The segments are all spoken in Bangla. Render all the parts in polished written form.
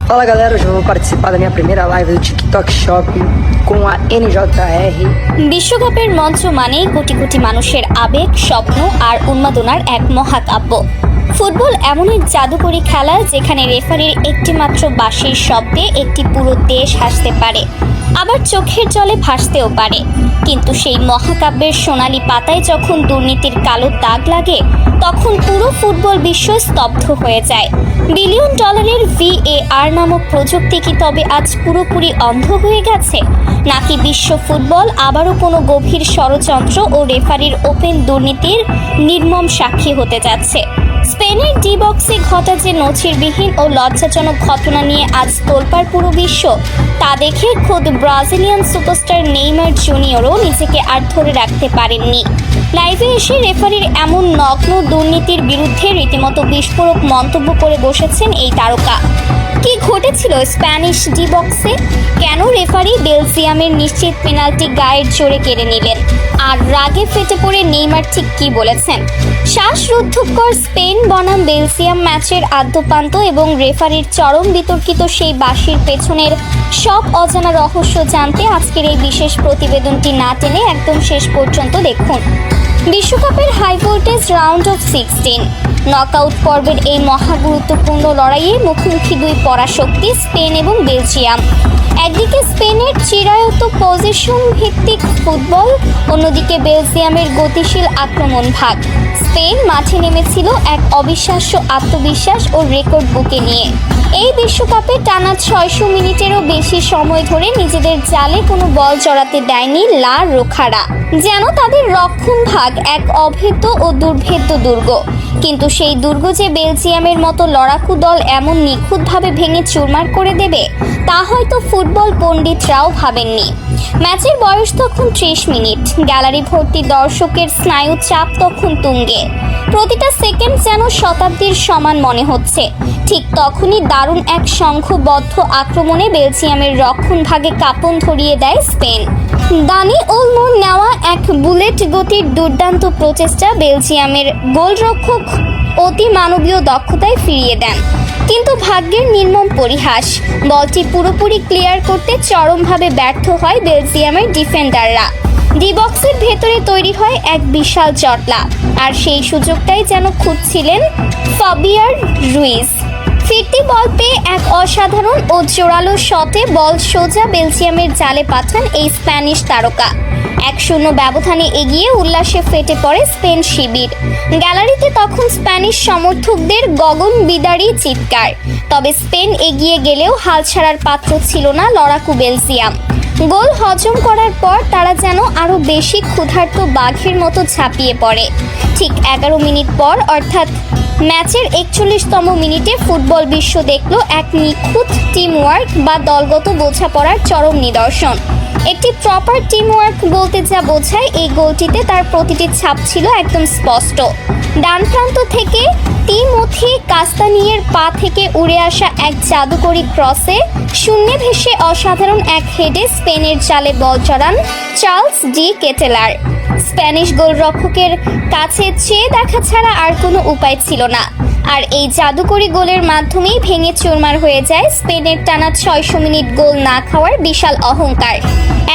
Fala galera, hoje eu vou participar da minha primeira live do TikTok Shop com a NJR। বিশ্বকাপের মঞ্চ মানেই কোটি কোটি মানুষের আবেগ, স্বপ্ন আর উন্মাদনার এক মহাকাব্য। ফুটবল এমন এক জাদুকরী খেলা যেখানে রেফারির একটি মাত্র বাঁশির শব্দে একটি পুরো দেশ হাসতে পারে, আবার চোখের জলে ভাসতেও পারে। কিন্তু সেই মহাকাব্যের সোনালি পাতায় যখন দুর্নীতির কালো দাগ লাগে, তখন পুরো ফুটবল বিশ্ব স্তব্ধ হয়ে যায়। বিলিয়ন ডলারের VAR নামক প্রযুক্তি কি তবে আজ পুরোপুরি অন্ধ হয়ে গেছে, নাকি বিশ্ব ফুটবল আবারও কোনো গভীর ষড়যন্ত্র ও রেফারির ওপেন দুর্নীতির নির্মম সাক্ষী হতে যাচ্ছে? স্পেনের ডি বক্সে ঘটা যে নজিরবিহীন ও লজ্জাজনক ঘটনা নিয়ে আজ তোলপাড় পুরো বিশ্ব, তা দেখে খোদ ব্রাজিলিয়ান সুপারস্টার নেইমার জুনিয়রও নিজেকে আর ধরে রাখতে পারেননি। লাইভে এসে রেফারির এমন নগ্ন দুর্নীতির বিরুদ্ধে রীতিমতো বিস্ফোরক মন্তব্য করে বসেছেন এই তারকা। কি ঘটেছিল স্প্যানিশ ডি বক্সে? কেন রেফারি বেলজিয়ামের নিশ্চিত পেনাল্টি গায়ের জোরে কেড়ে নিলেন? আর রাগে ফেটে পড়ে নেইমার ঠিক কি বলেছেন? শ্বাসরুদ্ধকর স্পেন বনাম বেলজিয়াম ম্যাচের আদ্যপান্ত এবং রেফারির চরম বিতর্কিত সেই বাঁশির পেছনের সব অজানা রহস্য জানতে আজকের এই বিশেষ প্রতিবেদনটি না টেনে একদম শেষ পর্যন্ত দেখুন। বিশ্বকাপের high voltage round of 16 knockout পর্বের এই মহা গুরুত্বপূর্ণ লড়াইয়ে মুখোমুখি দুই পরাশক্তি স্পেন এবং বেলজিয়াম। একদিকে স্পেনের চিরায়ত পজিশন ভিত্তিক ফুটবল, অন্যদিকে বেলজিয়ামের গতিশীল আক্রমণ ভাগ। স্পেন মাঠে নেমেছিল এক অবিশ্বাস্য আত্মবিশ্বাস ও রেকর্ড বুকে নিয়ে। এই বিশ্বকাপে টানা 600 মিনিটেরও বেশি সময় ধরে নিজেদের জালে কোনো বল জড়াতে দেয়নি লা রোখারা। যেন তাদের রক্ষণ ভাগ এক অভেদ্য ও দুর্ভেদ্য দুর্গ। কিন্তু সেই দুর্গ যে বেলজিয়ামের মতো লড়াকু দল এমন নিখুঁতভাবে ভেঙে চুরমার করে দেবে, তা হয়তো ফুটবল পণ্ডিতরাও ভাবেননি। ম্যাচের বয়স তখন 30 মিনিট। গ্যালারি ভর্তি দর্শকের স্নায়ু চাপ তখন তুঙ্গে। প্রতিটা সেকেন্ড যেন শতাব্দীর সমান মনে হচ্ছে। ঠিক তখনই দারুণ এক সংঘবদ্ধ আক্রমণে বেলজিয়ামের রক্ষণ ভাগে কাঁপন ধরিয়ে দেয় স্পেন। দানি ওলমোর নেওয়া এক বুলেট গতির দুর্দান্ত প্রচেষ্টা বেলজিয়ামের গোলরক্ষক অতি মানবীয় দক্ষতায় ফিরিয়ে দেন। কিন্তু ভাগ্যের নির্মম পরিহাস, বলটি পুরোপুরি ক্লিয়ার করতে চরমভাবে ব্যর্থ হয় বেলজিয়ামের ডিফেন্ডাররা। ডি বক্সের ভেতরে তৈরি হয় এক বিশাল জটলা, আর সেই সুযোগটাই যেন খুঁজছিলেন ফাবিয়ান রুইজ। ফিরতি বল পেয়ে এক অসাধারণ ও জোরালো শটে বল সোজা বেলজিয়ামের জালে পাঠান এই স্প্যানিশ তারকা। 1-0 ব্যবধানে এগিয়ে উল্লাসে ফেটে পড়ে স্পেন শিবির। গ্যালারিতে তখন স্প্যানিশ সমর্থকদের গগন বিদারী চিৎকার। তবে স্পেন এগিয়ে গেলেও হাল ছাড়ার পাত্র ছিল না লড়াকু বেলজিয়াম। গোল হজম করার পর তারা যেন আরও বেশি ক্ষুধার্ত বাঘের মতো ঝাঁপিয়ে পড়ে। ঠিক 11 মিনিট পর, অর্থাৎ ম্যাচের 41তম মিনিটে ফুটবল বিশ্ব দেখল এক নিখুঁত টিমওয়ার্ক বা দলগত বোঝাপড়ার চরম নিদর্শন। একটি প্রপার টিমওয়ার্ক বলতে যা বোঝায়, এই গোলটিতে তার প্রতিটি ছাপ ছিল একদম স্পষ্ট। ডান প্রান্ত থেকে তিমোথি কাস্তানিয়ের পা থেকে উড়ে আসা এক জাদুকরী ক্রসে শূন্যে ভেসে অসাধারণ এক হেডে স্পেনের জালে বল জড়ান চার্লস ডি কেটেলার। স্প্যানিশ গোলরক্ষকের কাছে চেয়ে দেখা ছাড়া আর কোনো উপায় ছিল না। আর এই জাদুকরী গোলের মাধ্যমেই ভেঙে চুরমার হয়ে যায় স্পেনের টানা 600 মিনিট গোল না খাওয়ার বিশাল অহংকার।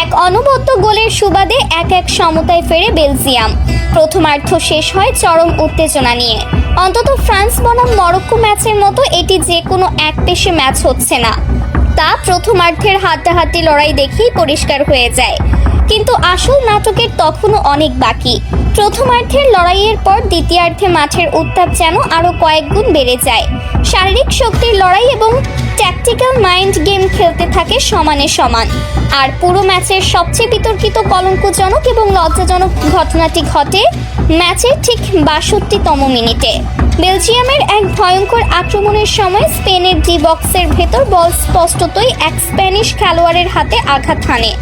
এক অনবদ্য গোলের সুবাদে এক সমতায় ফেরে বেলজিয়াম। প্রথমার্ধ শেষ হয় চরম উত্তেজনা নিয়ে। অন্তত ফ্রান্স বনাম মরক্কো ম্যাচের মতো এটি যে কোনো একপেশে ম্যাচ হচ্ছে না, তা প্রথমার্ধের হাড্ডাহাড্ডি লড়াই দেখেই পরিষ্কার হয়ে যায়। কিন্তু আসল নাটকের তখনও অনেক বাকি। প্রথমার্ধের লড়াইয়ের পর দ্বিতীয়ার্ধে মাঠের উত্তাপ যেন আরও কয়েক গুণ বেড়ে যায়। শারীরিক শক্তির লড়াই এবং ট্যাকটিক্যাল মাইন্ড গেম খেলতে থাকে সমানে সমান। আর পুরো ম্যাচের সবচেয়ে বিতর্কিত, কলঙ্কজনক এবং লজ্জাজনক ঘটনাটি ঘটে ম্যাচের ঠিক 62তম মিনিটে। বেলজিয়ামের এক ভয়ঙ্কর আক্রমণের সময় স্পেনের ডি বক্সের ভেতর বল স্পষ্টতই এক স্প্যানিশ খেলোয়াড়ের হাতে আঘাত হানে।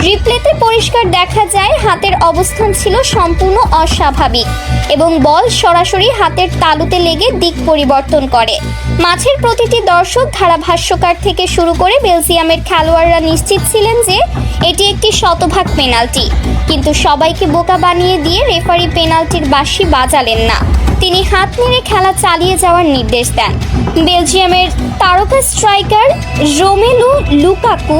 রিপ্লেতে পরিষ্কার দেখা যায় হাতের অবস্থান ছিল সম্পূর্ণ অস্বাভাবিক এবং বল সরাসরি হাতের তালুতে লেগে দিক পরিবর্তন করে। মাঠের প্রতিটি দর্শক, ধারাভাষ্যকার থেকে শুরু করে বেলজিয়ামের খেলোয়াড়রা নিশ্চিত ছিলেন যে এটি একটি শতভাগ পেনাল্টি। কিন্তু সবাইকে বোকা বানিয়ে দিয়ে রেফারি পেনাল্টির বাঁশি বাজালেন না। তিনি হাত নেড়ে খেলা চালিয়ে যাওয়ার নির্দেশ দেন। বেলজিয়ামের তারকা স্ট্রাইকার রোমেলু লুকাকু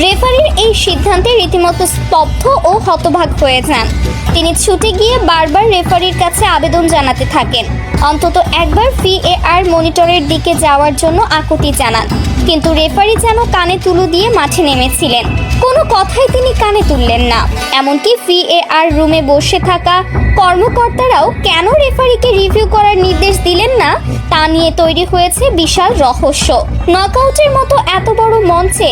রেফারির এই সিদ্ধান্তে রীতিমতো স্তব্ধ ও হতবাক হয়ে যান। তিনি ছুটে গিয়ে বারবার রেফারির কাছে আবেদন জানাতে থাকেন, অন্তত একবার VAR মনিটরের দিকে যাওয়ার জন্য আকুতি জানান। কিন্তু রেফারি যেন কানে তুলো দিয়ে মাঠে নেমেছিলেন, কোনো কথাই তিনি কানে তুললেন না। এমনকি VAR রুমে বসে থাকা কর্মকর্তারাও কেন রেফারিকে রিভিউ করার নির্দেশ দিলেন না তা নিয়ে তৈরি হয়েছে বিশাল রহস্য। নকআউটের মতো এত বড় মঞ্চে,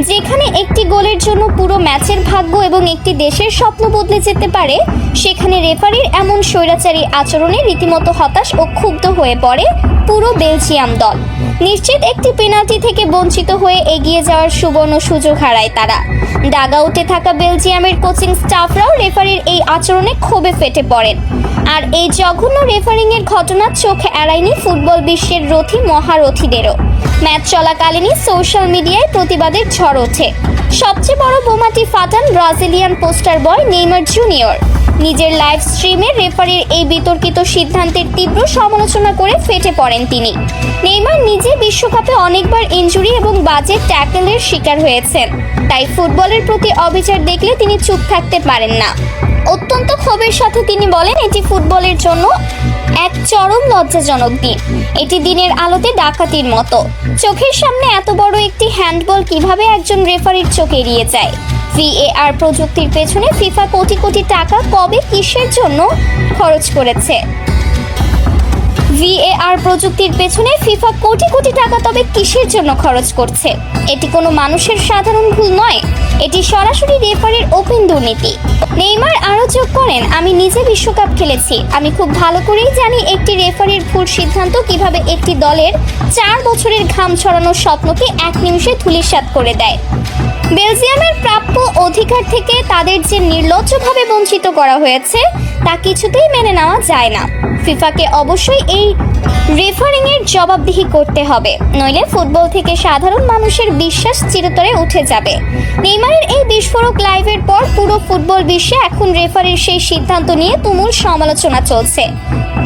যেখানে একটি গোলের জন্য পুরো ম্যাচের ভাগ্য এবং একটি দেশের স্বপ্ন বদলে যেতে পারে, সেখানে রেফারির এমন স্বৈরাচারী আচরণে রীতিমতো হতাশ ও ক্ষুব্ধ হয়ে পড়ে পুরো বেলজিয়াম দল। নিশ্চিত একটি পেনাল্টি থেকে বঞ্চিত হয়ে এগিয়ে যাওয়ার সুবর্ণ সুযোগ হারায় তারা। ডাগআউটে থাকা বেলজিয়ামের কোচিং স্টাফরাও রেফারির এই আচরণে ক্ষোভে ফেটে পড়েন। আর এই জঘন্য রেফারিংয়ের ঘটনা চোখে এড়ায়নি ফুটবল বিশ্বের রথী মহারথীদেরও। ম্যাচ চলাকালীনই সোশ্যাল মিডিয়ায় প্রতিবাদের ঝড় ওঠে। সবচেয়ে বড় বোমাটি ফাটান Brazilian poster boy Neymar junior. নিজের লাইভ স্ট্রিমে রেফারির এই বিতর্কিত সিদ্ধান্তের তীব্র সমালোচনা করে ফেটে পড়েন তিনি। নেইমার নিজে বিশ্বকাপে অনেকবার ইনজুরি এবং বাজে ট্যাকলের শিকার হয়েছেন, তাই ফুটবলের প্রতি অবিচার দেখলে তিনি চুপ থাকতে পারেন না। অত্যন্ত ক্ষোভের সাথে তিনি বলেন, এটি ফুটবলের জন্য এক চরম লজ্জাজনক দিন। এটি দিনের আলোতে ডাকাতির মতো। চোখের সামনে এত বড় একটি হ্যান্ডবল কিভাবে একজন রেফারির চোখ এড়িয়ে যায়? VAR প্রযুক্তির পেছনে ফিফা কোটি কোটি টাকা কবে কিসের জন্য খরচ করেছে? VAR প্রযুক্তির পেছনে ফিফা কোটি কোটি টাকা তবে কিসের জন্য খরচ করছে? এটি কোনো মানুষের সাধারণ ভুল নয়, এটি সরাসরি রেফারির ওপেন দুর্নীতি। নেইমার আরও যোগ করেন, আমি নিজে বিশ্বকাপ খেলেছি, আমি খুব ভালো করেই জানি একটি রেফারির ভুল সিদ্ধান্ত কিভাবে একটি দলের 4 বছরের ঘাম ছড়ানোর স্বপ্নকে এক নিমিষে ধূলিসাৎ করে দেয়। বেলজিয়ামের প্রাপ্য অধিকার থেকে তাদের যে নির্লজ্জভাবে বঞ্চিত করা হয়েছে তা কিছুতেই মেনে নেওয়া যায় না। ফিফাকে অবশ্যই এই রেফারিংয়ের জবাবদিহি করতে হবে, নইলে ফুটবল থেকে সাধারণ মানুষের বিশ্বাস চিরতরে উঠে যাবে। নেইমারের এই বিস্ফোরক লাইভের পর পুরো ফুটবল বিশ্বে এখন রেফারির সেই সিদ্ধান্ত নিয়ে তুমুল সমালোচনা চলছে।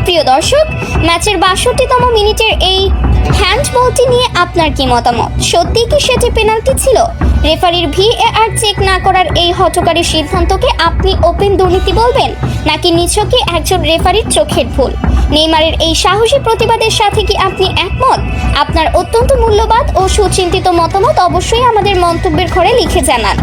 প্রিয় দর্শক, ম্যাচের 62তম মিনিটের এই হ্যান্ডবলটি নিয়ে আপনার কি মতামত? সত্যি কি সেটি পেনাল্টি ছিল? রেফারির VAR চেক না করার এই হঠকারী সিদ্ধান্তকে আপনি ওপেন দুর্নীতি বলবেন, নাকি নিছকই একজন রেফারির চোখের ভুল? নেইমারের এই সাহসী প্রতিবাদের সাথে কি আপনি একমত? আপনার অত্যন্ত মূল্যবান ও সুচিন্তিত মতামত অবশ্যই আমাদের মন্তব্যের ঘরে লিখে জানান।